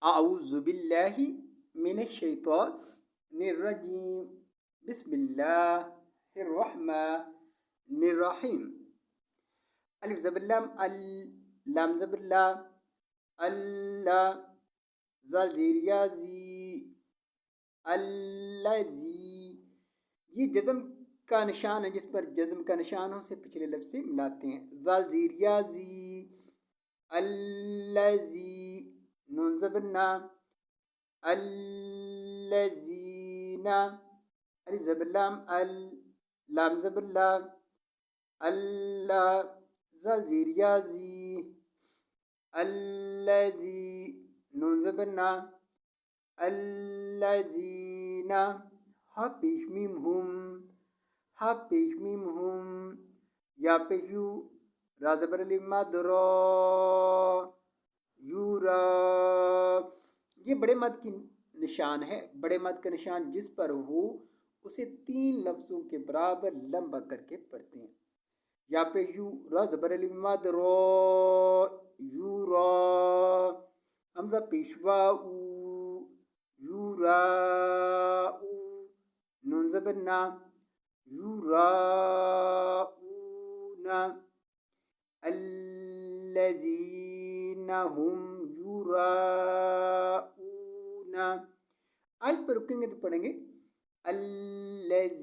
اعوذ باللہ من الشیطان الرجیم بسم اللہ الرحمن الرحیم الف زبر لام لام زبر لا اللہ زال زیر یا زی الذی یہ جزم کا نشان ہے جس پر جزم کا نشان ہو سے پچھلے لفظ سے ملاتے ہیں. زال زیر یا زی الذی نون زبر نا الذین الف زبر لام لام زبر لا اللہ زال زیر یا زی الذی نون زبر نا الذین ہا پیش میم ہم ہا پیش میم ہم یا پیش یو را زبر الف مد را یورا. یہ بڑے مد کی نشان ہے. بڑے مد کا نشان جس پر ہو اسے 3 لفظوں کے برابر لمبا کر کے پڑھتے ہیں. یا پہ یو را زبر الف مد را یورا حمزہ پیشوا او یورا او نون زبر نا یورا اونا الذین هم یراؤون. آیت پر رکیں گے تو پڑھیں گے الذین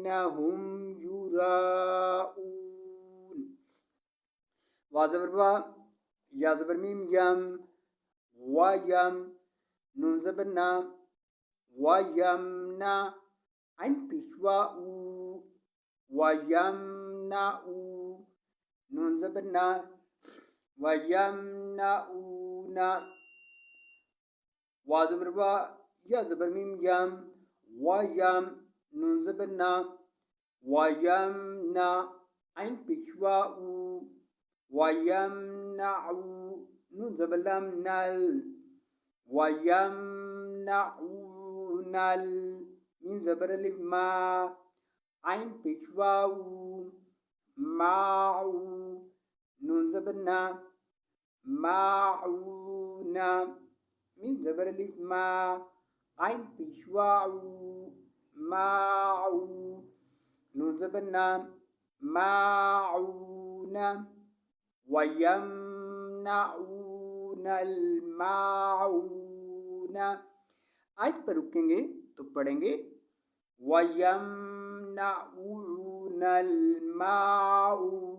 هم یراؤون. وا زبر وا یا زبر میم یم و یم نون زبر نا و یم نا عین پیشوا او و یم نا او نون زبر نا و یم نا او نا. وا زبر وا یا زبر میم یم و یم نون زبر نا و یم نا عین پیشوا او و یم نا او نون زبر لام نل و یم نا او نل میم زبر الف ما عین پیشوا او ماعو نون زبر نا ماعونا میم زبر الف ما عین پیشوا او ماعو نون زبر نا ماعونا وَيَمْنَعُونَ الْمَاعُونَ. آیت پر رکیں گے تو پڑھیں گے وَيَمْنَعُونَ الْمَاعُونَ